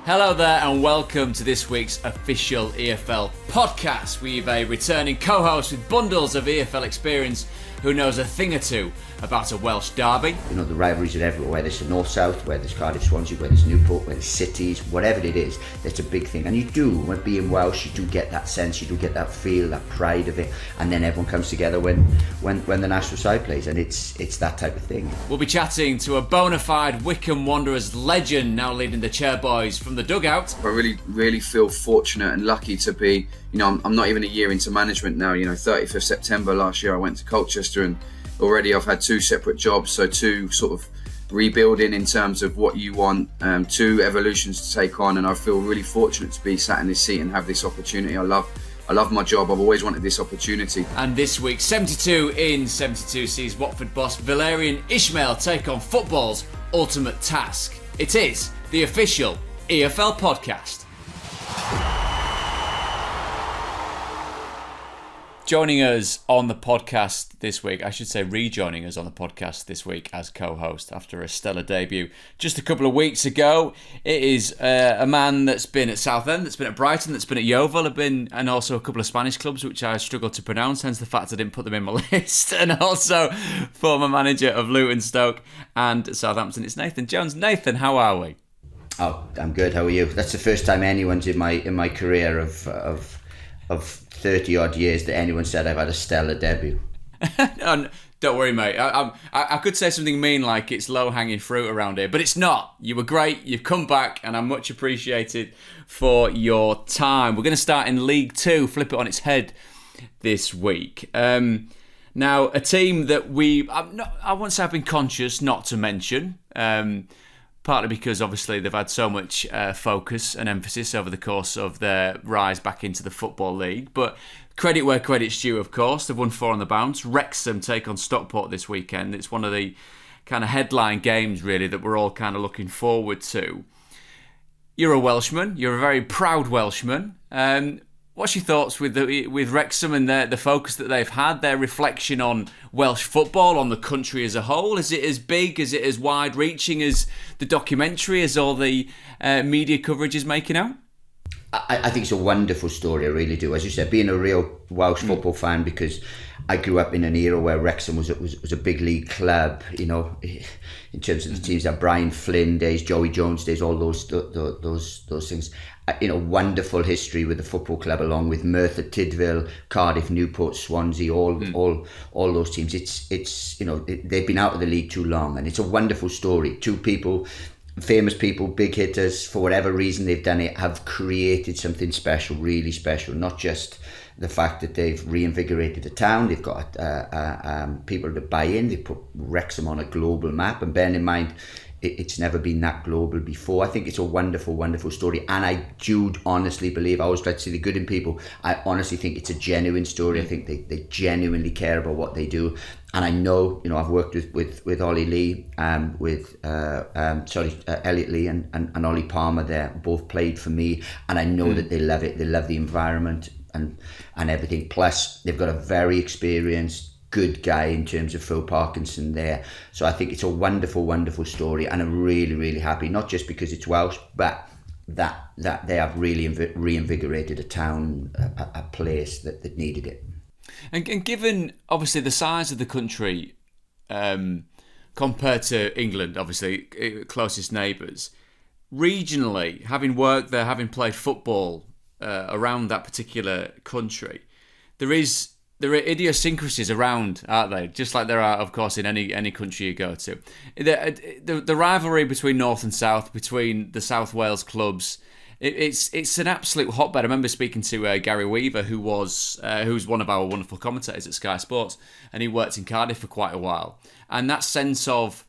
Hello there and welcome to this week's official EFL podcast. We've a returning co-host with bundles of EFL experience who knows a thing or two about a Welsh derby. You know, the rivalries are everywhere, whether it's the North-South, whether it's Cardiff-Swansea, whether it's Newport, whether it's cities, whatever it is, it's a big thing. And you do, when being Welsh, you do get that sense, you do get that feel, that pride of it, and then everyone comes together when the national side plays, and it's that type of thing. We'll be chatting to a bona fide Wycombe Wanderers legend now leading the Chairboys from the dugout. I really feel fortunate and lucky to be, I'm not even a year into management now. 30th of September last year I went to Colchester, and already I've had two separate jobs, so two sort of rebuilding in terms of what you want, two evolutions to take on, and I feel really fortunate to be sat in this seat and have this opportunity. I love my job. I've always wanted this opportunity. And this week, 72 in 72 sees Watford boss Valerian Ismael take on football's ultimate task. It is the official EFL podcast. Joining us on the podcast this week, I should say rejoining us on the podcast this week as co-host after a stellar debut just a couple of weeks ago. It is a man that's been at Southend, that's been at Brighton, that's been at Yeovil, and also a couple of Spanish clubs which I struggled to pronounce, hence the fact I didn't put them in my list, and also former manager of Luton, Stoke and Southampton. It's Nathan Jones. Nathan, how are we? Oh, I'm good. How are you? That's the first time anyone's in my career of 30 odd years that anyone said I've had a stellar debut. No, don't worry, mate. I could say something mean like it's low-hanging fruit around here, but it's not. You were great. You've come back, and I'm much appreciated for your time. We're going to start in League Two, flip it on its head this week. Now, a team that I won't say I've been conscious not to mention. Partly because obviously they've had so much focus and emphasis over the course of their rise back into the Football League. But credit where credit's due, of course. They've won 4 on the bounce. Wrexham take on Stockport this weekend. It's one of the kind of headline games, really, that we're all kind of looking forward to. You're a Welshman. You're a very proud Welshman. What's your thoughts with Wrexham and the focus that they've had, their reflection on Welsh football, on the country as a whole? Is it as big, is it as wide-reaching as the documentary, as all the media coverage is making out? I think it's a wonderful story, I really do. As you said, being a real Welsh football fan, because I grew up in an era where Wrexham was a big league club, in terms of the teams that Brian Flynn days, Joey Jones days, all those things. Wonderful history with the football club, along with Merthyr Tydfil, Cardiff, Newport, Swansea, all those teams. They've been out of the league too long, and it's a wonderful story. Two people, famous people, big hitters, for whatever reason they've done it, have created something special, really special. Not just the fact that they've reinvigorated the town, they've got people that buy in, they put Wrexham on a global map, and bearing in mind it's never been that global before. I think it's a wonderful, wonderful story, and I do honestly believe, I always try to see the good in people, I honestly think it's a genuine story. I think they genuinely care about what they do, and I know, I've worked with Ollie Lee, Elliot Lee and Ollie Palmer there, both played for me, and I know that they love it, they love the environment and everything. Plus, they've got a very experienced, good guy in terms of Phil Parkinson there. So I think it's a wonderful, wonderful story, and I'm really, really happy, not just because it's Welsh, but that they have really reinvigorated a town, a place that needed it. And given, obviously, the size of the country compared to England, obviously, closest neighbours, regionally, having worked there, having played football around that particular country, there are idiosyncrasies around, aren't they? Just like there are, of course, in any country you go to. The rivalry between North and South, between the South Wales clubs, it's an absolute hotbed. I remember speaking to Gary Weaver, who's one of our wonderful commentators at Sky Sports, and he worked in Cardiff for quite a while. And that sense of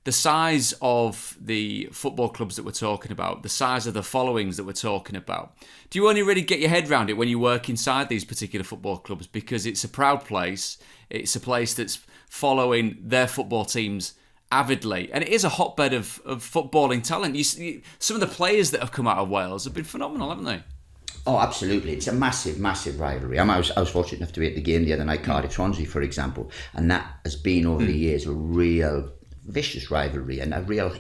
the size of the football clubs that we're talking about, the size of the followings that we're talking about, do you only really get your head around it when you work inside these particular football clubs? Because it's a proud place. It's a place that's following their football teams avidly. And it is a hotbed of footballing talent. Some of the players that have come out of Wales have been phenomenal, haven't they? Oh, absolutely. It's a massive, massive rivalry. I was fortunate enough to be at the game the other night, Cardiff-Swansea, for example. And that has been, over the years, a real vicious rivalry and a real,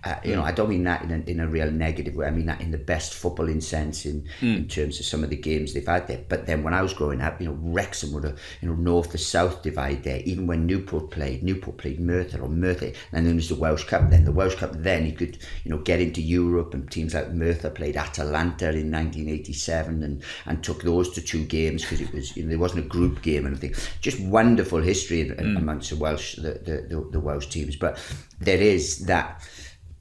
I don't mean that in a real negative way. I mean that in the best footballing sense in terms of some of the games they've had there. But then when I was growing up, Wrexham would have, north to south divide there. Even when Newport played Merthyr, and then there was the Welsh Cup. Then the Welsh Cup, then you could, get into Europe, and teams like Merthyr played Atalanta in 1987 and took those to 2 games because it was, there wasn't a group game and everything. Just wonderful history amongst the Welsh, the Welsh teams. But there is that,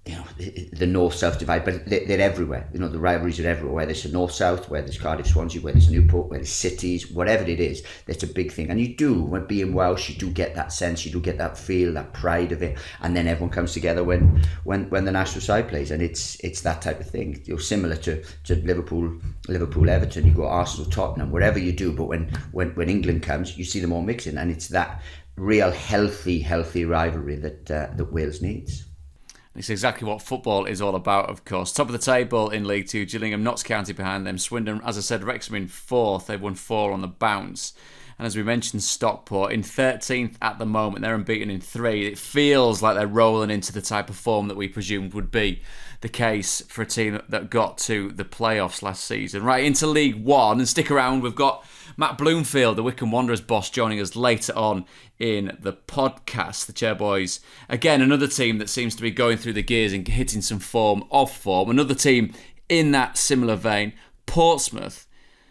the north-south divide, but they're everywhere. The rivalries are everywhere. Whether it's the north-south, whether it's Cardiff, Swansea, whether it's Newport, whether it's cities, whatever it is, that's a big thing. And you do, when being Welsh, you do get that sense, you do get that feel, that pride of it, and then everyone comes together when the national side plays, and it's that type of thing. Similar to Liverpool, Everton, you go Arsenal, Tottenham, wherever you do, but when England comes, you see them all mixing, and it's that real healthy rivalry that Wales needs. It's exactly what football is all about, of course. Top of the table in League Two, Gillingham, Notts County behind them. Swindon, as I said, Wrexham in 4th. They've won 4 on the bounce. And as we mentioned, Stockport in 13th at the moment. They're unbeaten in 3. It feels like they're rolling into the type of form that we presumed would be the case for a team that got to the playoffs last season. Right, into League One, and stick around, we've got Matt Bloomfield, the Wycombe Wanderers boss, joining us later on in the podcast. The Chairboys, again, another team that seems to be going through the gears and hitting some form off form. Another team in that similar vein, Portsmouth,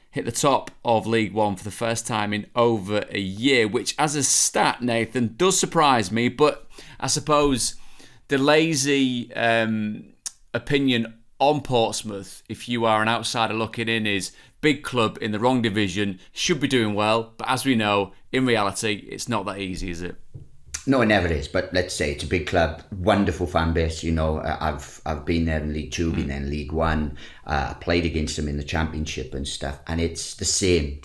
hit the top of League One for the first time in over a year, which as a stat, Nathan, does surprise me, but I suppose the lazy opinion on Portsmouth, if you are an outsider looking in, is big club in the wrong division, should be doing well, but as we know, in reality, it's not that easy, is it? No, it never is, but let's say it's a big club, wonderful fan base. I've been there in League Two, been there in League One, played against them in the Championship and stuff, and it's the same,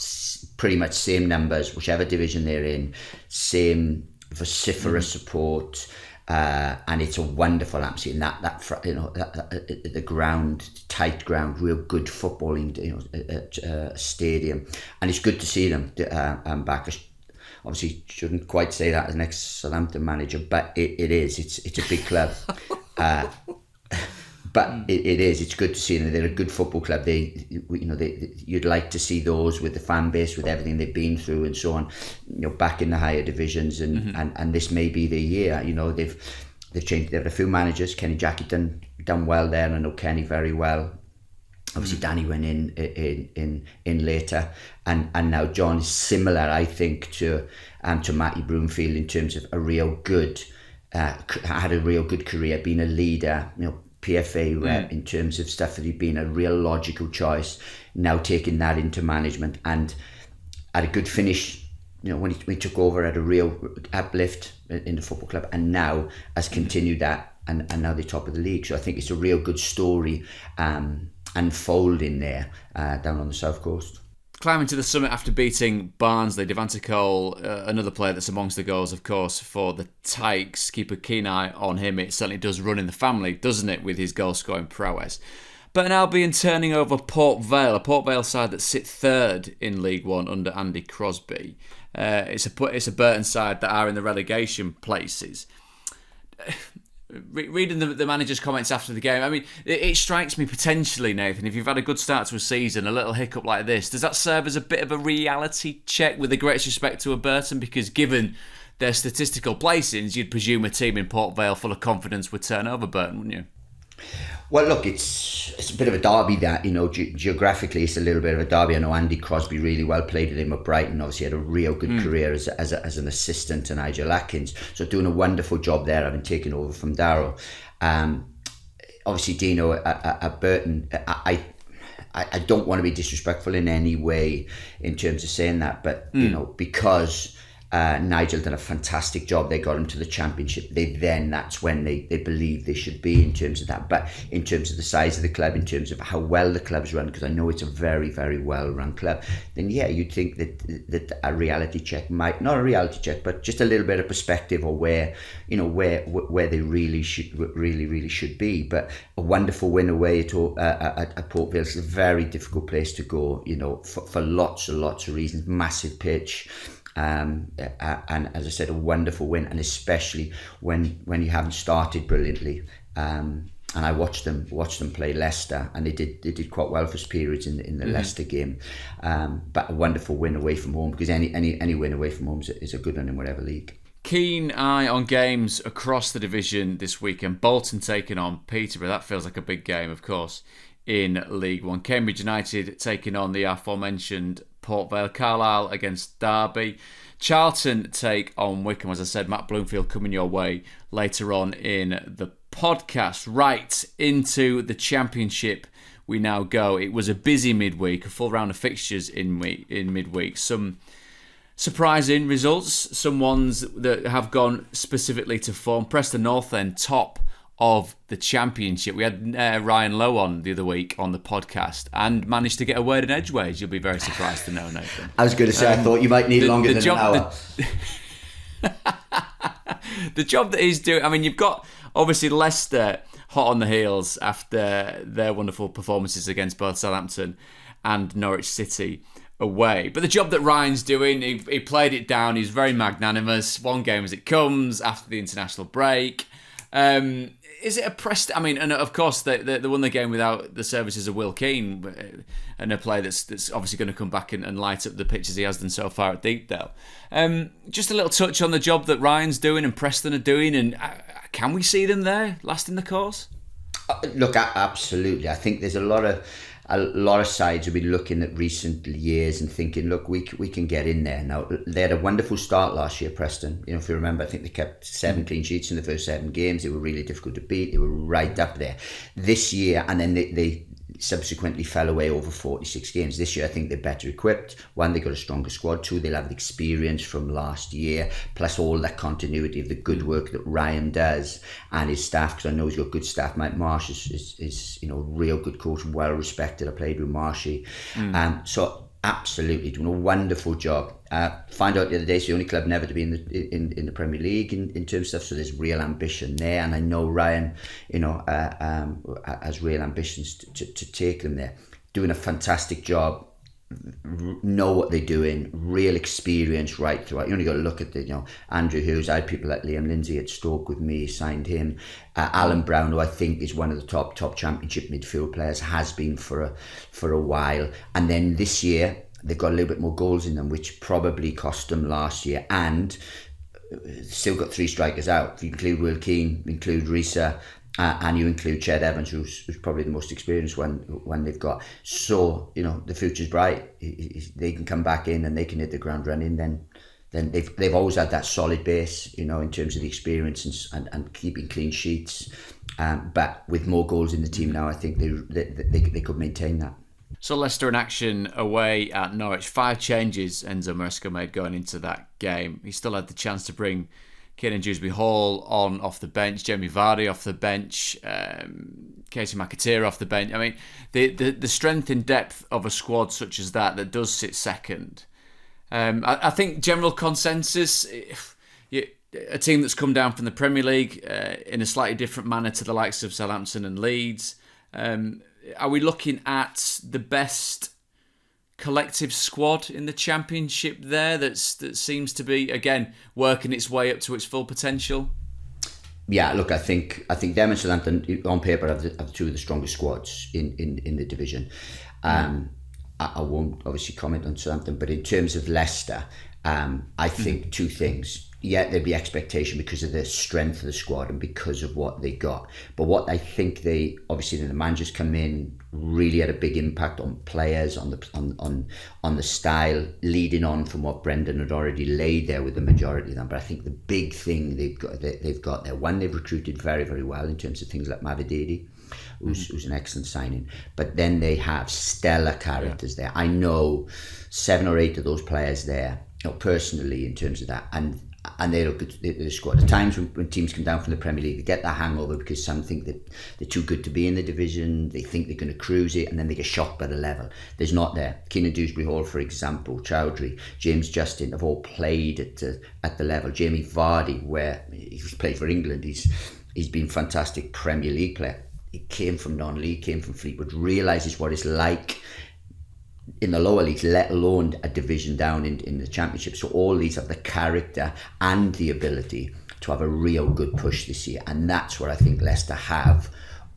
pretty much same numbers, whichever division they're in, same vociferous support. And it's a wonderful atmosphere. The ground, tight ground, real good footballing, stadium, and it's good to see them back. Obviously, shouldn't quite say that as an ex-Southampton manager, but it is. It's a big club, but it is. It's good to see them. They're a good football club. You'd like to see those with the fan base, with everything they've been through and so on, back in the higher divisions, and this may be the year. They've changed. They've had a few managers. Kenny Jackie done well there, and I know Kenny very well. Obviously, Danny went in later, and now John is similar, I think, to Matty Bloomfield in terms of a real good, had a real good career, being a leader, PFA rep in terms of stuff that he'd been a real logical choice. Now taking that into management and had a good finish. When he took over, had a real uplift in the football club, and now has continued that, and now they're top of the league. So I think it's a real good story unfolding there down on the south coast. Climbing to the summit after beating Barnsley, Devante Cole, another player that's amongst the goals, of course, for the Tykes. Keep a keen eye on him. It certainly does run in the family, doesn't it, with his goal-scoring prowess. But now being turning over Port Vale, a Port Vale side that sit 3rd in League One under Andy Crosby. It's a Burton side that are in the relegation places. Reading the manager's comments after the game, I mean, it strikes me potentially, Nathan, if you've had a good start to a season, a little hiccup like this, does that serve as a bit of a reality check, with the greatest respect to a Burton? Because given their statistical placings, you'd presume a team in Port Vale full of confidence would turn over Burton, wouldn't you? Well, look, it's a bit of a derby that, geographically it's a little bit of a derby. I know Andy Crosby really well, played with him at Brighton, obviously had a real good career as an assistant to Nigel Atkins, so doing a wonderful job there, having taken over from Darryl. Obviously Dino at Burton, I don't want to be disrespectful in any way in terms of saying that, but because Nigel done a fantastic job, they got him to the Championship, that's when they believe they should be in terms of that. But in terms of the size of the club, in terms of how well the club's run, because I know it's a very, very well run club, then you'd think that a reality check might, not a reality check, but just a little bit of perspective, or where they really should be. But a wonderful win away at Port Vale. It's a very difficult place to go, for lots and lots of reasons. Massive pitch. And as I said, a wonderful win, and especially when you haven't started brilliantly. And I watched them play Leicester, and they did quite well for periods in the Leicester game. But a wonderful win away from home, because any win away from home is a good one in whatever league. Keen eye on games across the division this weekend. Bolton taking on Peterborough. That feels like a big game, of course, in League One. Cambridge United taking on the aforementioned Port Vale. Carlisle against Derby. Charlton take on Wycombe. As I said, Matt Bloomfield coming your way later on in the podcast. Right, into the Championship we now go. It was a busy midweek, a full round of fixtures in midweek. Some surprising results, some ones that have gone specifically to form. Preston North End, top of the Championship. We had Ryan Lowe on the other week on the podcast and managed to get a word in edgeways. You'll be very surprised to know, Nathan. I was going to say, I thought you might need longer than an hour. The job that he's doing, I mean, you've got obviously Leicester hot on the heels after their wonderful performances against both Southampton and Norwich City away. But the job that Ryan's doing, he played it down. He's very magnanimous. One game as it comes after the international break. Is it a Preston? I mean, and of course they won the game without the services of Will Keane, and a player that's obviously going to come back and light up the pitch as he has done so far at Deepdale. Just a little touch on the job that Ryan's doing and Preston are doing, and can we see them there lasting the course? Look, absolutely. I think there's a lot of sides have been looking at recent years and thinking, look, we can get in there. Now, they had a wonderful start last year, Preston. You know, if you remember, I think they kept 7 clean sheets in the first 7 games. They were really difficult to beat. They were right up there. This year, and then they subsequently fell away over 46 games. This year, I think they're better equipped. One, they got a stronger squad. Two, they'll have the experience from last year, plus all that continuity of the good work that Ryan does and his staff, because I know he's got good staff. Mike Marsh is a real good coach, well respected. I played with Marshy. So absolutely doing a wonderful job. Find out the other day, it's the only club never to be in the Premier League in terms of stuff, so there's real ambition there, and I know Ryan has real ambitions to take them there. Doing a fantastic job, know what they're doing, real experience right throughout. You only got to look at Andrew Hughes. I had people like Liam Lindsay at Stoke with me, signed him. Alan Brown, who I think is one of the top Championship midfield players, has been for a while. And then this year they've got a little bit more goals in them, which probably cost them last year, and still got 3 strikers out. If you include Will Keane, include Risa, and you include Ched Evans, who's probably the most experienced one they've got. So, the future's bright. They can come back in and they can hit the ground running. Then they've always had that solid base, in terms of the experience and keeping clean sheets. But with more goals in the team now, I think they could maintain that. So Leicester in action away at Norwich. 5 changes Enzo Maresca made going into that game. He still had the chance to bring Kieran Dewsbury-Hall on off the bench, Jamie Vardy off the bench, Casey McAteer off the bench. I mean, the strength and depth of a squad such as that does sit second. I think general consensus, a team that's come down from the Premier League in a slightly different manner to the likes of Southampton and Leeds. Are we looking at the best collective squad in the Championship there that seems to be, again, working its way up to its full potential? Yeah, look, I think them and Southampton on paper have 2 of the strongest squads in the division. I won't obviously comment on Southampton, but in terms of Leicester, I think 2 things. Yeah, there'd be expectation because of the strength of the squad and because of what they got. But what I think the managers come in, really had a big impact on players, on the style, leading on from what Brendan had already laid there with the majority of them. But I think the big thing they've got there, one, they've recruited very, very well in terms of things like Mavididi, who's an excellent signing. But then they have stellar characters there. I know 7 or 8 of those players there, personally, in terms of that, and they look at the squad. At times when teams come down from the Premier League, they get that hangover because some think that they're too good to be in the division, they think they're going to cruise it, and then they get shocked by the level. There's not there. Keenan Dewsbury-Hall, for example, Chowdhury, James Justin have all played at the level. Jamie Vardy, where he's played for England, he's been a fantastic Premier League player. He came from non-league, came from Fleetwood, realises what it's like in the lower leagues, let alone a division down in the Championship. So all these have the character and the ability to have a real good push this year, and that's what I think Leicester have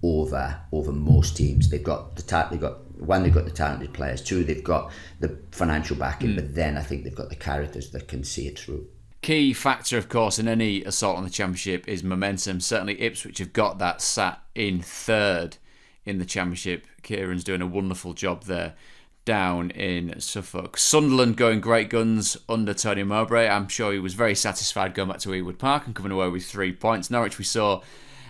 over most teams. They've got the talented players. Two, they've got the financial backing, but then I think they've got the characters that can see it through. Key factor, of course, in any assault on the Championship is momentum. Certainly Ipswich have got that, sat in third in the Championship. Kieran's doing a wonderful job there down in Suffolk. Sunderland going great guns under Tony Mowbray. I'm sure he was very satisfied going back to Ewood Park and coming away with 3 points. Norwich we saw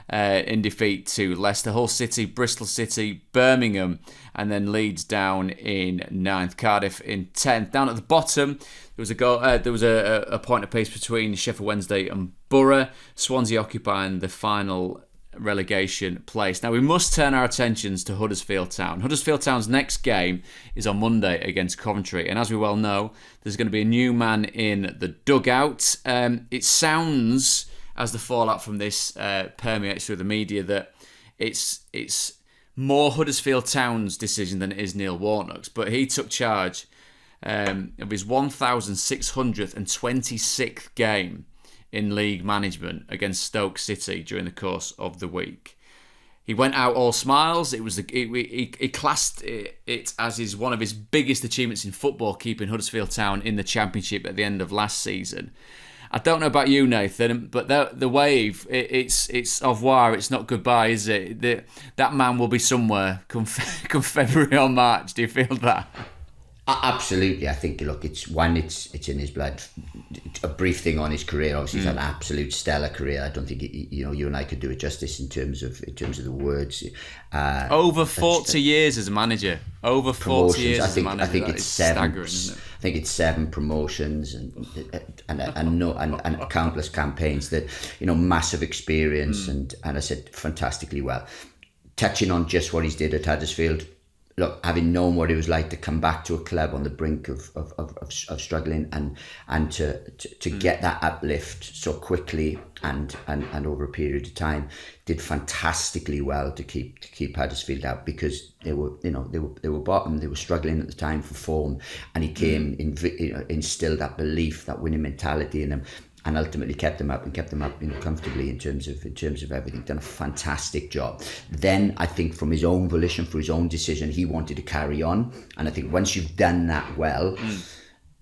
in defeat to Leicester. Hull City, Bristol City, Birmingham, and then Leeds down in 9th. Cardiff in 10th. Down at the bottom, there was a goal. There was a point apiece between Sheffield Wednesday and Borough. Swansea occupying the final relegation place. Now we must turn our attentions to Huddersfield Town. Huddersfield Town's next game is on Monday against Coventry, and as we well know, there's going to be a new man in the dugout. It sounds, as the fallout from this permeates through the media, that it's more Huddersfield Town's decision than it is Neil Warnock's, but he took charge of his 1,626th game in league management against Stoke City during the course of the week. He went out all smiles. He classed it as one of his biggest achievements in football, keeping Huddersfield Town in the Championship at the end of last season. I don't know about you, Nathan, but the wave, it's au revoir, it's not goodbye, is it? That man will be somewhere come February or March. Do you feel that? Absolutely. I think, look, it's in his blood. A brief thing on his career. Obviously, he's had an absolute stellar career. I don't think you and I could do it justice in terms of the words. Over 40 years as a manager. Over 40 years as a manager. I think it's seven. Staggering, isn't it? I think it's 7 promotions and countless campaigns. That massive experience and I said fantastically well. Touching on just what he did at Huddersfield. Look, having known what it was like to come back to a club on the brink of struggling and to get that uplift so quickly and over a period of time, did fantastically well to keep Huddersfield out, because they were bottom, they were struggling at the time for form, and he came instilled that belief, that winning mentality in them, and ultimately kept them up comfortably in terms of everything. Done a fantastic job. Then I think from his own volition, for his own decision, he wanted to carry on. And I think once you've done that well,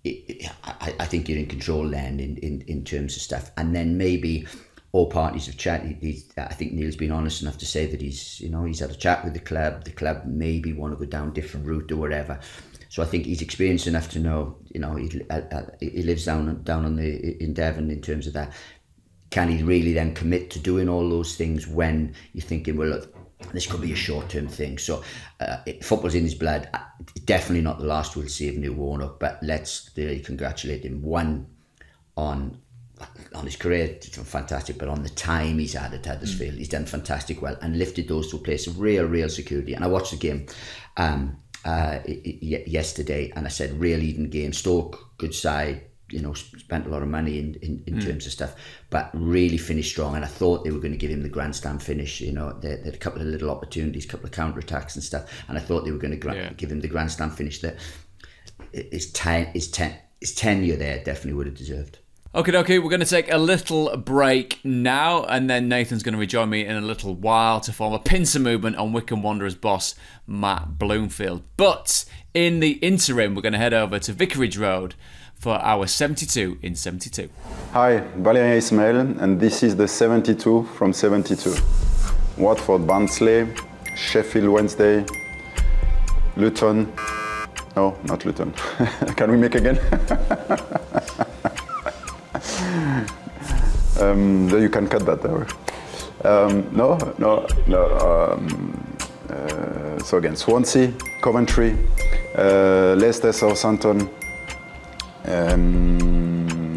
I think you're in control then in terms of stuff. And then maybe all parties have chatted. I think Neil's been honest enough to say that he's had a chat with the club. The club maybe want to go down a different route or whatever. So I think he's experienced enough to know, he lives down in Devon in terms of that. Can he really then commit to doing all those things when you're thinking, well, look, this could be a short-term thing? So football's in his blood. Definitely not the last we'll see of Neil Warnock, but let's really congratulate him. One, on his career, it's been fantastic, but on the time he's had at Huddersfield, he's done fantastic well and lifted those to a place of real security. And I watched the game yesterday, and I said real even game. Stoke, good side, spent a lot of money in terms of stuff, but really finished strong. And I thought they were going to give him the grandstand finish. They had a couple of little opportunities, a couple of counter attacks and stuff, and I thought they were going to give him the grandstand finish that his tenure there definitely would have deserved. Okay, we're going to take a little break now, and then Nathan's going to rejoin me in a little while to form a pincer movement on Wycombe Wanderers boss Matt Bloomfield. But in the interim, we're going to head over to Vicarage Road for our 72 in 72. Hi, Valerian Ismael, and this is the 72 from 72. Watford, Barnsley, Sheffield Wednesday, Luton. No, not Luton. Can we make again? You can cut that there. So again, Swansea, Coventry, Leicester, Southampton,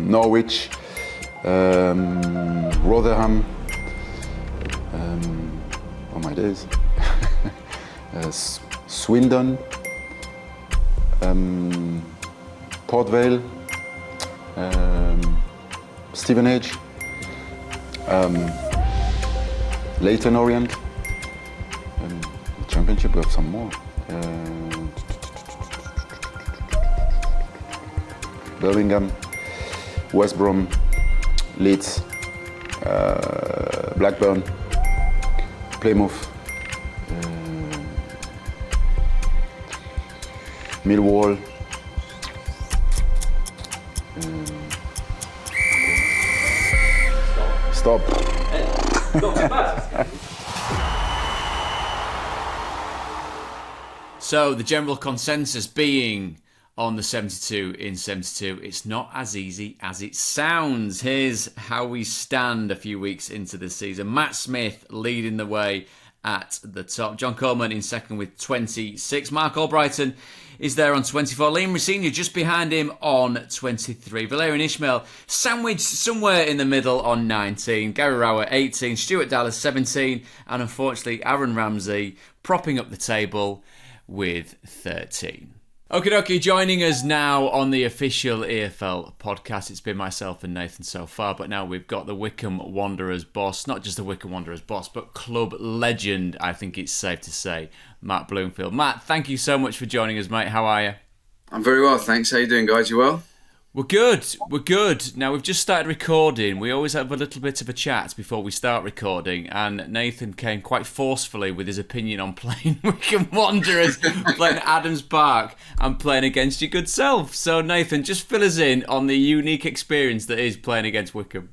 Norwich, Rotherham. Oh my days. Swindon, Port Vale, Stevenage, Leyton Orient, Championship, we have some more. Birmingham, West Brom, Leeds, Blackburn, Plymouth, Millwall, stop. So the general consensus being on the 72 in 72, it's not as easy as it sounds. Here's how we stand a few weeks into the season. Matt Smith leading the way at the top. John Coleman in second with 26. Mark Albrighton is there on 24. Liam Rosenior just behind him on 23. Valerian Ismael sandwiched somewhere in the middle on 19. Gary Rower 18. Stuart Dallas 17. And unfortunately Aaron Ramsey propping up the table with 13. Okie dokie, joining us now on the official EFL podcast. It's been myself and Nathan so far, but now we've got the Wycombe Wanderers boss, not just the Wycombe Wanderers boss, but club legend, I think it's safe to say, Matt Bloomfield. Matt, thank you so much for joining us, mate. How are you? I'm very well, thanks. How you doing, guys? You well? We're good. Now, we've just started recording. We always have a little bit of a chat before we start recording, and Nathan came quite forcefully with his opinion on playing Wycombe Wanderers, playing Adams Park, and playing against your good self. So, Nathan, just fill us in on the unique experience that is playing against Wycombe.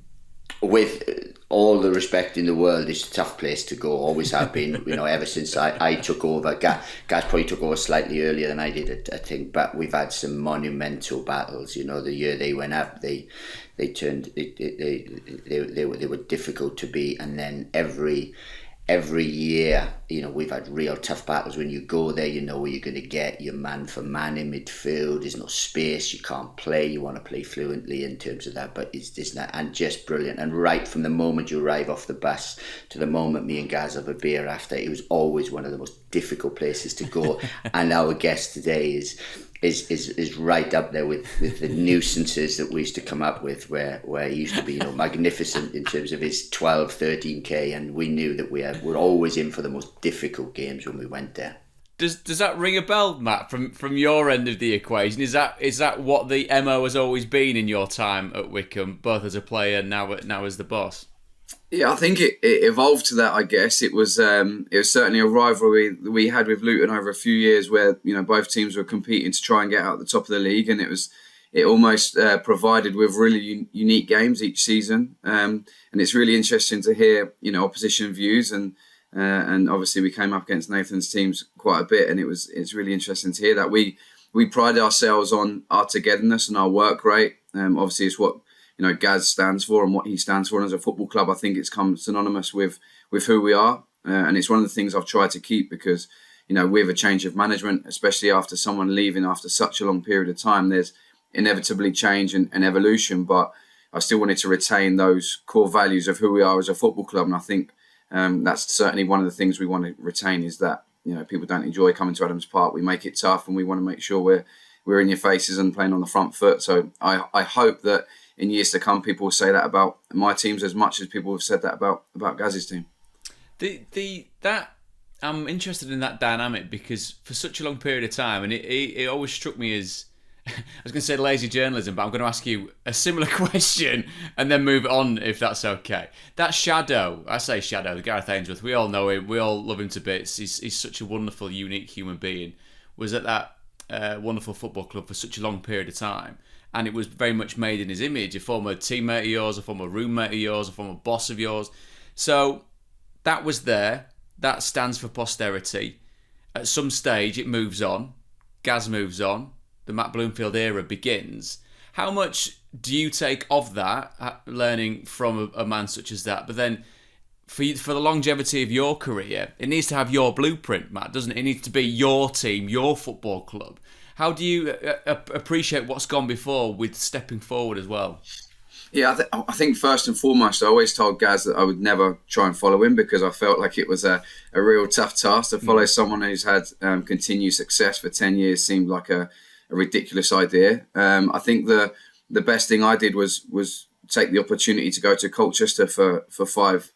With all the respect in the world, it's a tough place to go. Always have been, ever since I took over. Gaz probably took over slightly earlier than I did, I think. But we've had some monumental battles. The year they went up, they were difficult to beat, and then every year, we've had real tough battles. When you go there, you know where you're going to get your man for man in midfield. There's no space. You can't play. You want to play fluently in terms of that, but it's not. And just brilliant. And right from the moment you arrive off the bus to the moment me and Gaz have a beer after, it was always one of the most difficult places to go. And our guest today is right up there with the nuisances that we used to come up with, where he used to be magnificent in terms of his 13k, and we knew that we're always in for the most difficult games when we went there. Does that ring a bell, Matt, from your end of the equation? Is that what the MO has always been in your time at Wycombe, both as a player now as the boss? Yeah, I think it evolved to that. I guess it was certainly a rivalry that we had with Luton over a few years, where both teams were competing to try and get out at the top of the league, and it almost provided with really unique games each season. And it's really interesting to hear opposition views, and obviously we came up against Nathan's teams quite a bit, and it's really interesting to hear that we pride ourselves on our togetherness and our work rate. Obviously, it's what Gaz stands for and what he stands for. And as a football club, I think it's come synonymous with who we are. And it's one of the things I've tried to keep, because, with a change of management, especially after someone leaving after such a long period of time, there's inevitably change and evolution. But I still wanted to retain those core values of who we are as a football club. And I think that's certainly one of the things we want to retain, is that, people don't enjoy coming to Adams Park. We make it tough, and we want to make sure we're in your faces and playing on the front foot. So I hope that in years to come, people will say that about my teams as much as people have said that about Gaz's team. I'm interested in that dynamic, because for such a long period of time, and it always struck me as, I was going to say lazy journalism, but I'm going to ask you a similar question and then move on, if that's okay. That shadow, Gareth Ainsworth, we all know him, we all love him to bits. He's such a wonderful, unique human being. Was at that wonderful football club for such a long period of time. And it was very much made in his image, a former teammate of yours, a former roommate of yours, a former boss of yours. So that was there. That stands for posterity. At some stage, it moves on. Gaz moves on. The Matt Bloomfield era begins. How much do you take of that, learning from a man such as that? But then for the longevity of your career, it needs to have your blueprint, Matt, doesn't it? It needs to be your team, your football club. How do you appreciate what's gone before with stepping forward as well? Yeah, I think first and foremost, I always told Gaz that I would never try and follow him, because I felt like it was a real tough task to follow someone who's had continued success for 10 years. Seemed like a ridiculous idea. I think the best thing I did was take the opportunity to go to Colchester for 5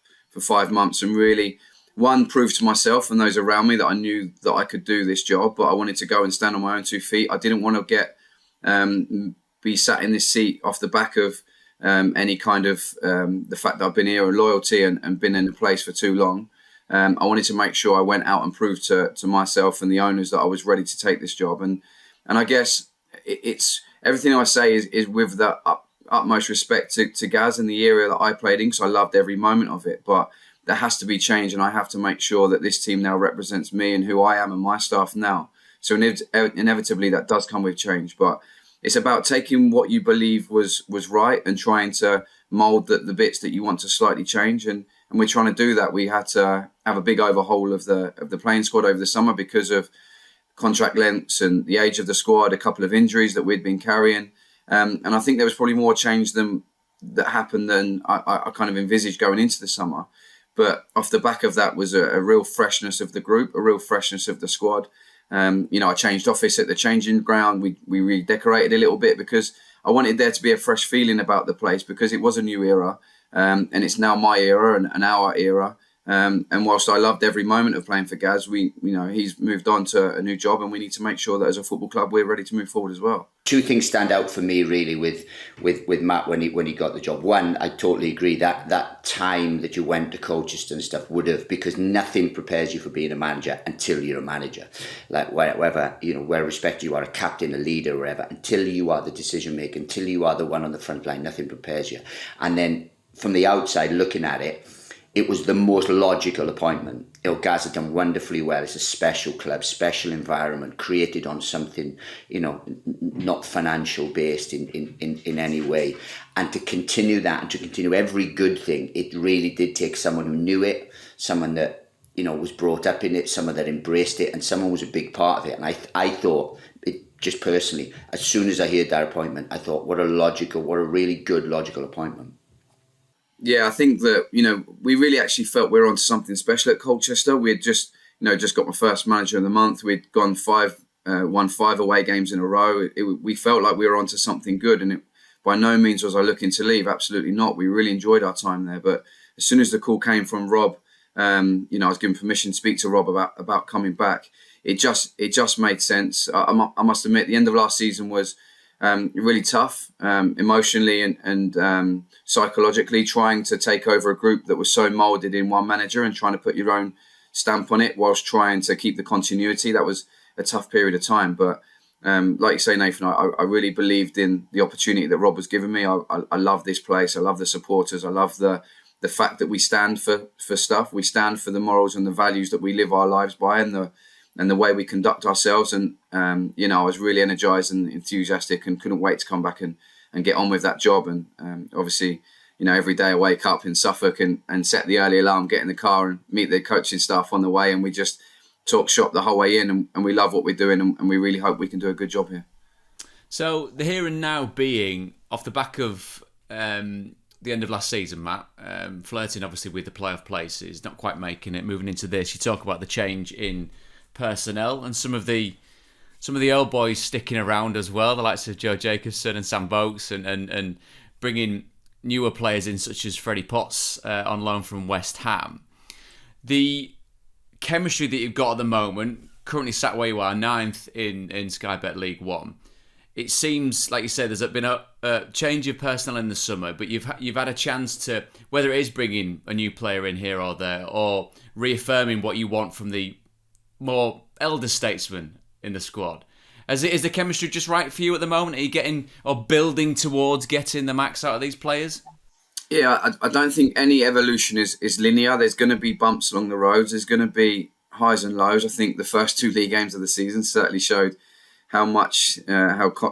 months, and really, one, prove to myself and those around me that I knew that I could do this job, but I wanted to go and stand on my own 2 feet. I didn't want to get be sat in this seat off the back of any kind of the fact that I've been here, or loyalty, and been in the place for too long. I wanted to make sure I went out and proved to myself and the owners that I was ready to take this job. And I guess it's everything I say is with the utmost respect to Gaz and the area that I played in, because I loved every moment of it. But there has to be change, and I have to make sure that this team now represents me and who I am and my staff now. So inevitably that does come with change, but it's about taking what you believe was right and trying to mould the bits that you want to slightly change. And we're trying to do that. We had to have a big overhaul of the playing squad over the summer because of contract lengths and the age of the squad, a couple of injuries that we'd been carrying. And I think there was probably more change that happened than I kind of envisaged going into the summer. But off the back of that was a real freshness of the group, a real freshness of the squad. I changed office at the changing ground. We redecorated a little bit because I wanted there to be a fresh feeling about the place, because it was a new era, and it's now my era and our era. And whilst I loved every moment of playing for Gaz, he's moved on to a new job, and we need to make sure that as a football club we're ready to move forward as well. Two things stand out for me really with Matt when he got the job. One, I totally agree that time that you went to Colchester and stuff would have, because nothing prepares you for being a manager until you're a manager. Like wherever, where respect you are a captain, a leader, or whatever, until you are the decision maker, until you are the one on the front line, nothing prepares you. And then from the outside looking at it, it was the most logical appointment. Gaz had done wonderfully well. It's a special club, special environment, created on something, not financial based in any way. And to continue that and to continue every good thing, it really did take someone who knew it, someone that, was brought up in it, someone that embraced it, and someone was a big part of it. And I thought, just personally, as soon as I heard that appointment, I thought, what a really good logical appointment. Yeah, I think that, we really actually felt we were onto something special at Colchester. We had just got my first manager of the month. We'd won 5 away games in a row. We felt like we were onto something good, and by no means was I looking to leave. Absolutely not. We really enjoyed our time there. But as soon as the call came from Rob, I was given permission to speak to Rob about coming back. It just made sense. I must admit, the end of last season was really tough, emotionally and psychologically, trying to take over a group that was so moulded in one manager and trying to put your own stamp on it whilst trying to keep the continuity. That was a tough period of time. But like you say, Nathan, I really believed in the opportunity that Rob was giving me. I love this place. I love the supporters. I love the fact that we stand for stuff. We stand for the morals and the values that we live our lives by, and the way we conduct ourselves. And, I was really energised and enthusiastic and couldn't wait to come back and get on with that job. And obviously, every day I wake up in Suffolk and set the early alarm, get in the car and meet the coaching staff on the way. And we just talk shop the whole way in, and we love what we're doing, and we really hope we can do a good job here. So the here and now being off the back of the end of last season, Matt, flirting obviously with the playoff places, not quite making it, moving into this. You talk about the change in personnel and some of the old boys sticking around as well, the likes of Joe Jacobson and Sam Boakes, and bringing newer players in such as Freddie Potts on loan from West Ham. The chemistry that you've got at the moment, currently sat where you are, 9th in Sky Bet League One. It seems, like you said, there's been a change of personnel in the summer, but you've had a chance to, whether it is bringing a new player in here or there, or reaffirming what you want from the more elder statesmen in the squad. Is the chemistry just right for you at the moment? Are you getting or building towards getting the max out of these players? Yeah, I don't think any evolution is linear. There's going to be bumps along the roads. There's going to be highs and lows. I think the first 2 league games of the season certainly showed how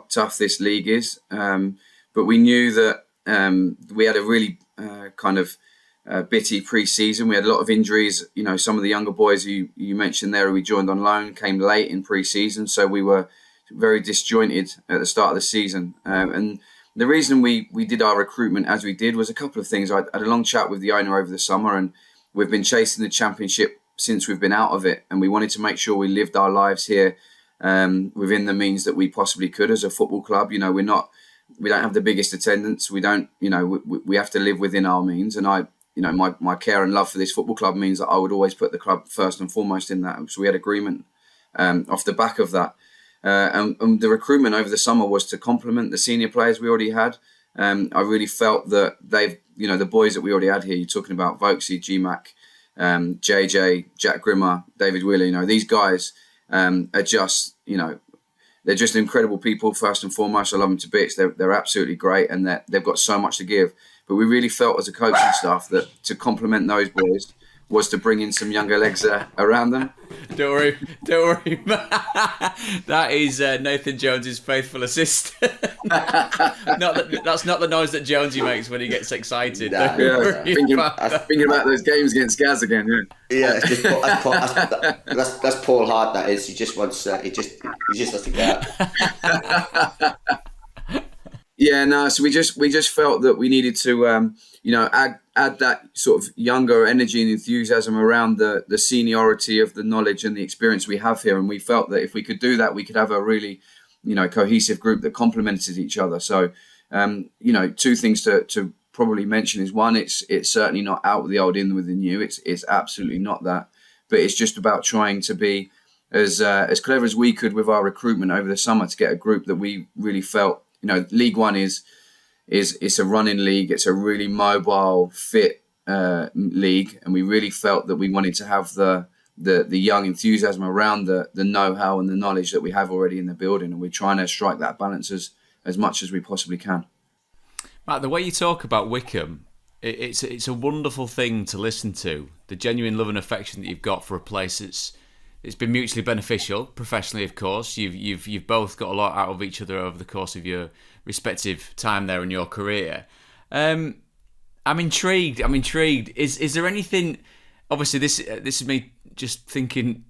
tough this league is. But we knew that we had a really bitty pre-season. We had a lot of injuries. Some of the younger boys you mentioned there who we joined on loan came late in pre-season, so we were very disjointed at the start of the season. And the reason we did our recruitment as we did was a couple of things. I had a long chat with the owner over the summer, and we've been chasing the championship since we've been out of it, and we wanted to make sure we lived our lives here within the means that we possibly could as a football club. We don't have the biggest attendance. We don't, we have to live within our means. And my care and love for this football club means that I would always put the club first and foremost in that. So we had agreement off the back of that. And the recruitment over the summer was to complement the senior players we already had. I really felt that the boys that we already had here, you're talking about Vokesy, GMAC, JJ, Jack Grimmer, David Wheeler, these guys are just, they're just incredible people, first and foremost. I love them to bits. They're absolutely great, and they've got so much to give. But we really felt as a coaching staff that to complement those boys was to bring in some younger legs around them. Don't worry. That is Nathan Jones's faithful assistant. That's not the noise that Jonesy makes when he gets excited. Thinking about those games against Gaz again. Yeah, that's Paul Hart. That is. He just wants. He just has to get out. Yeah, no. So we just felt that we needed to, add that sort of younger energy and enthusiasm around the seniority of the knowledge and the experience we have here. And we felt that if we could do that, we could have a really, cohesive group that complemented each other. So, two things to probably mention is one, it's certainly not out with the old, in with the new. It's absolutely not that. But it's just about trying to be as clever as we could with our recruitment over the summer to get a group that we really felt. League One is a running league. It's a really mobile, fit league, and we really felt that we wanted to have the young enthusiasm around the know-how and the knowledge that we have already in the building, and we're trying to strike that balance as much as we possibly can. Matt, the way you talk about Wycombe, it's a wonderful thing to listen to. The genuine love and affection that you've got for a place it's been mutually beneficial, professionally, of course. You've both got a lot out of each other over the course of your respective time there in your career. I'm intrigued. Is there anything? Obviously, this is me just thinking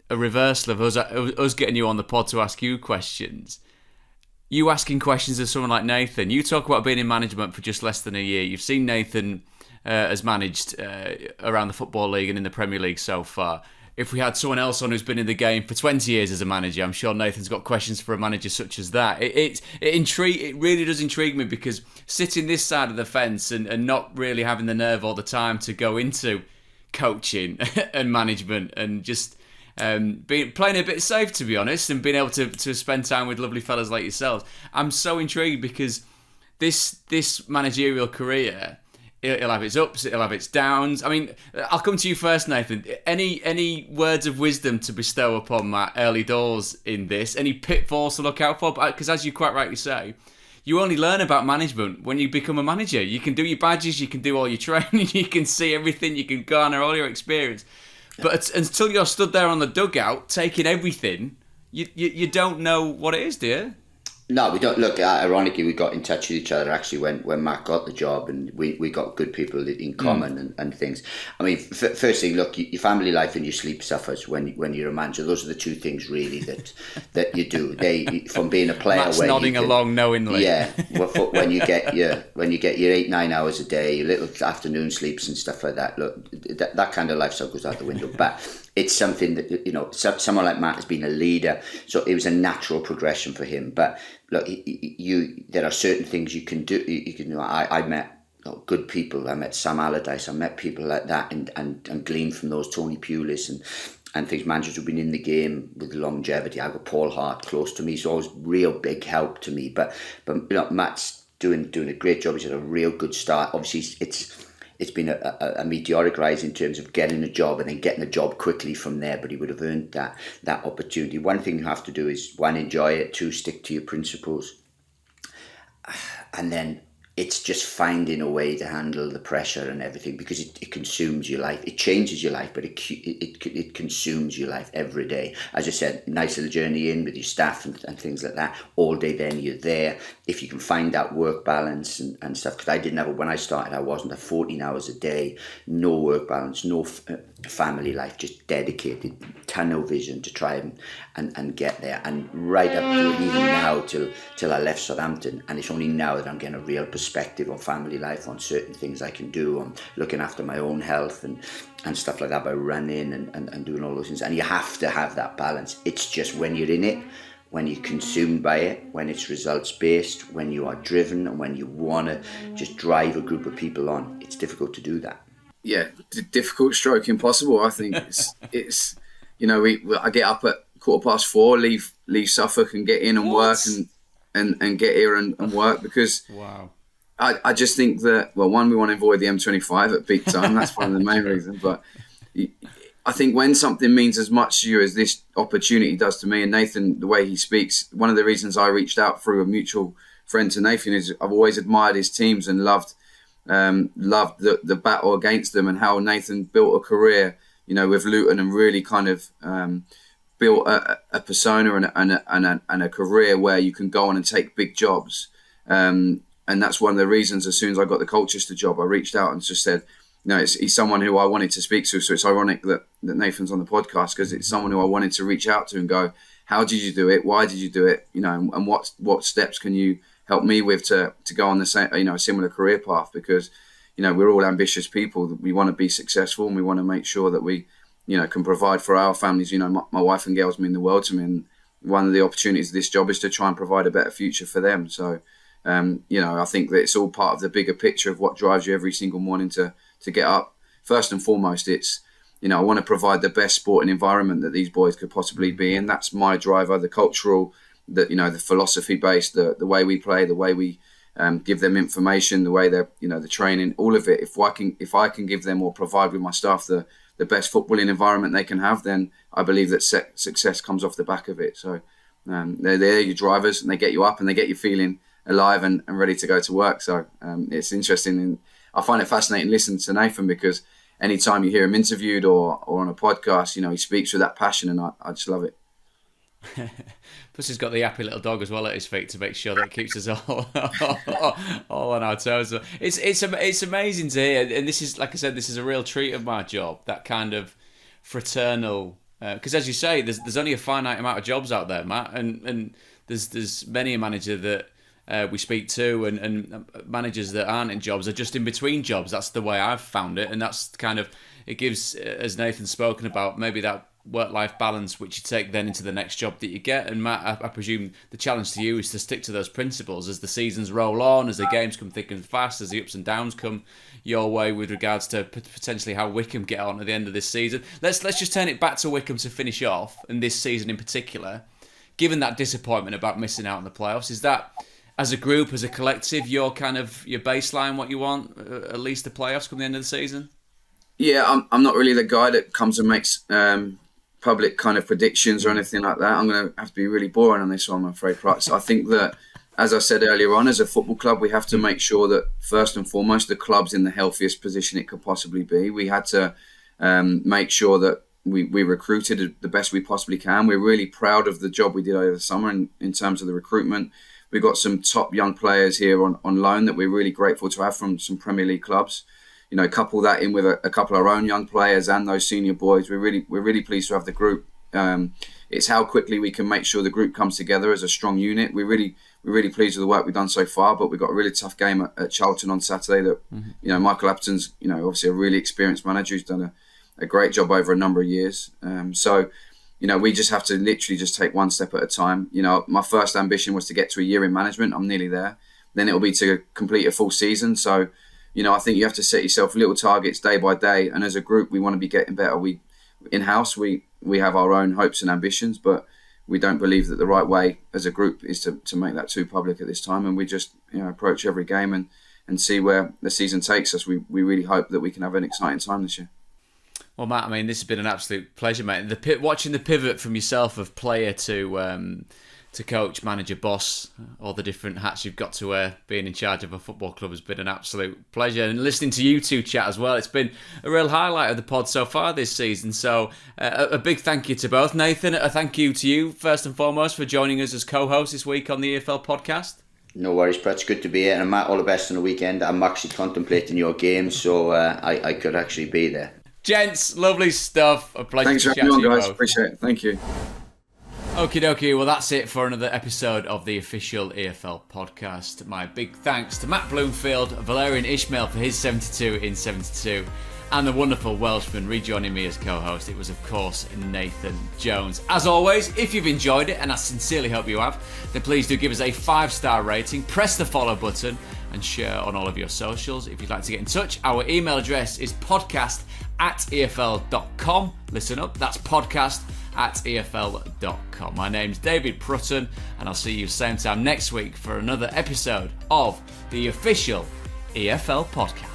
a reversal of us getting you on the pod to ask you questions. You asking questions of someone like Nathan. You talk about being in management for just less than a year. You've seen Nathan has managed around the Football League and in the Premier League so far. If we had someone else on who's been in the game for 20 years as a manager, I'm sure Nathan's got questions for a manager such as that. It really does intrigue me, because sitting this side of the fence and not really having the nerve all the time to go into coaching and management and just playing a bit safe, to be honest, and being able to spend time with lovely fellas like yourselves, I'm so intrigued, because this managerial career, it'll have its ups, it'll have its downs. I mean, I'll come to you first, Nathan. Any words of wisdom to bestow upon Matt early doors in this? Any pitfalls to look out for? Because as you quite rightly say, you only learn about management when you become a manager. You can do your badges, you can do all your training, you can see everything, you can garner all your experience. But until you're stood there on the dugout taking everything, you don't know what it is, do you? No, we don't. Look, ironically, we got in touch with each other actually when Matt got the job, and we got good people in common and things. I mean, first thing, look, your family life and your sleep suffers when you're a manager. Those are the two things really that you do. From being a player, Matt's nodding along knowingly. Yeah, when you get your 8-9 hours a day, your little afternoon sleeps and stuff like that. Look, that kind of lifestyle goes out the window. But it's something that someone like Matt has been a leader, so it was a natural progression for him. But look, there are certain things you can do. I met good people. I met Sam Allardyce. I met people like that, and gleaned from those, Tony Pulis and things. Managers who've been in the game with longevity. I got Paul Hart close to me, so it was real big help to me. But Matt's doing a great job. He's had a real good start. Obviously, it's been a meteoric rise in terms of getting a job and then getting a job quickly from there, but he would have earned that opportunity. One thing you have to do is, one, enjoy it, two, stick to your principles, and then it's just finding a way to handle the pressure and everything, because it consumes your life. It changes your life, but it consumes your life every day. As I said, nice little journey in with your staff and things like that. All day then you're there. If you can find that work balance and stuff, because I didn't have it when I started. I wasn't at 14 hours a day, no work balance, no family life, just dedicated, tunnel vision to try and get there. And right up to even now till I left Southampton, and it's only now that I'm getting a real perspective on family life, on certain things I can do, on looking after my own health and stuff like that, by running and doing all those things. And you have to have that balance. It's just when you're in it, when you're consumed by it, when it's results based, when you are driven, and when you want to just drive a group of people on, it's difficult to do that. Yeah, difficult stroke impossible. I think it's I get up at 4:15, leave Suffolk and get in and work and get here and work, because wow. I just think that, well, one, we want to avoid the M25 at peak time. That's one of the main reasons. But I think when something means as much to you as this opportunity does to me, and Nathan, the way he speaks, one of the reasons I reached out through a mutual friend to Nathan is I've always admired his teams and loved the battle against them, and how Nathan built a career, with Luton, and really kind of built a persona and a career where you can go on and take big jobs. And that's one of the reasons, as soon as I got the Colchester job, I reached out and just said, he's someone who I wanted to speak to. So it's ironic that Nathan's on the podcast, because it's someone who I wanted to reach out to and go, how did you do it? Why did you do it? And what steps can you help me with to go on the same, a similar career path? Because, we're all ambitious people. We want to be successful, and we want to make sure that we, can provide for our families. My wife and girls mean the world to me. And one of the opportunities of this job is to try and provide a better future for them. So, I think that it's all part of the bigger picture of what drives you every single morning to get up. First and foremost, it's, I want to provide the best sporting environment that these boys could possibly be in. That's my driver, the cultural, the philosophy based, the way we play, the way we give them information, the way they're, the training, all of it. If I can give them or provide with my staff the best footballing environment they can have, then I believe that success comes off the back of it. So they're your drivers, and they get you up and they get you feeling alive and ready to go to work. So it's interesting, and I find it fascinating listening to Nathan, because anytime you hear him interviewed or on a podcast, he speaks with that passion, and I just love it. Plus he's got the happy little dog as well at his feet to make sure that it keeps us all on our toes. So it's amazing to hear, and this is, like I said, this is a real treat of my job, that kind of fraternal, because as you say, there's only a finite amount of jobs out there, Matt, and there's many a manager that we speak to, and managers that aren't in jobs are just in between jobs. That's the way I've found it, and that's kind of, it gives, as Nathan's spoken about, maybe that work-life balance which you take then into the next job that you get. And Matt, I presume the challenge to you is to stick to those principles as the seasons roll on, as the games come thick and fast, as the ups and downs come your way with regards to potentially how Wycombe get on at the end of this season. Let's just turn it back to Wycombe to finish off, and this season in particular. Given that disappointment about missing out on the playoffs, is that, as a group, as a collective, your baseline, what you want, at least the playoffs come the end of the season? Yeah, I'm not really the guy that comes and makes public kind of predictions or anything like that. I'm going to have to be really boring on this one, I'm afraid, Prutts. I think that, as I said earlier on, as a football club, we have to make sure that, first and foremost, the club's in the healthiest position it could possibly be. We had to make sure that we recruited the best we possibly can. We're really proud of the job we did over the summer in terms of the recruitment. We've got some top young players here on loan that we're really grateful to have from some Premier League clubs. Couple that in with a couple of our own young players and those senior boys. We're really pleased to have the group. It's how quickly we can make sure the group comes together as a strong unit. We're really pleased with the work we've done so far, but we've got a really tough game at Charlton on Saturday that, Michael Appleton's, obviously a really experienced manager who's done a great job over a number of years. So we just have to literally just take one step at a time. My first ambition was to get to a year in management. I'm nearly there. Then it'll be to complete a full season. So, I think you have to set yourself little targets day by day. And as a group, we want to be getting better. In-house, we have our own hopes and ambitions, but we don't believe that the right way as a group is to make that too public at this time. And we just approach every game and see where the season takes us. We really hope that we can have an exciting time this year. Well, Matt, this has been an absolute pleasure, mate. Watching the pivot from yourself of player to coach, manager, boss, all the different hats you've got to wear, being in charge of a football club has been an absolute pleasure. And listening to you two chat as well, it's been a real highlight of the pod so far this season. So a big thank you to both. Nathan, a thank you to you, first and foremost, for joining us as co-host this week on the EFL podcast. No worries, Prutts. Good to be here. And Matt, all the best on the weekend. I'm actually contemplating your game, so I could actually be there. Gents, lovely stuff. A pleasure. Thanks for having me on, guys. Appreciate it. Thank you. Okie dokie, well that's it for another episode of the official EFL podcast. My big thanks to Matt Bloomfield, Valerian Ismael for his 72 in 72, and the wonderful Welshman rejoining me as co-host. It was of course Nathan Jones. As always, if you've enjoyed it, and I sincerely hope you have, then please do give us a 5-star rating, press the follow button and share on all of your socials. If you'd like to get in touch, our email address is podcast@efl.com. Listen up, that's podcast EFL.com. My name's David Prutton, and I'll see you same time next week for another episode of the official EFL podcast.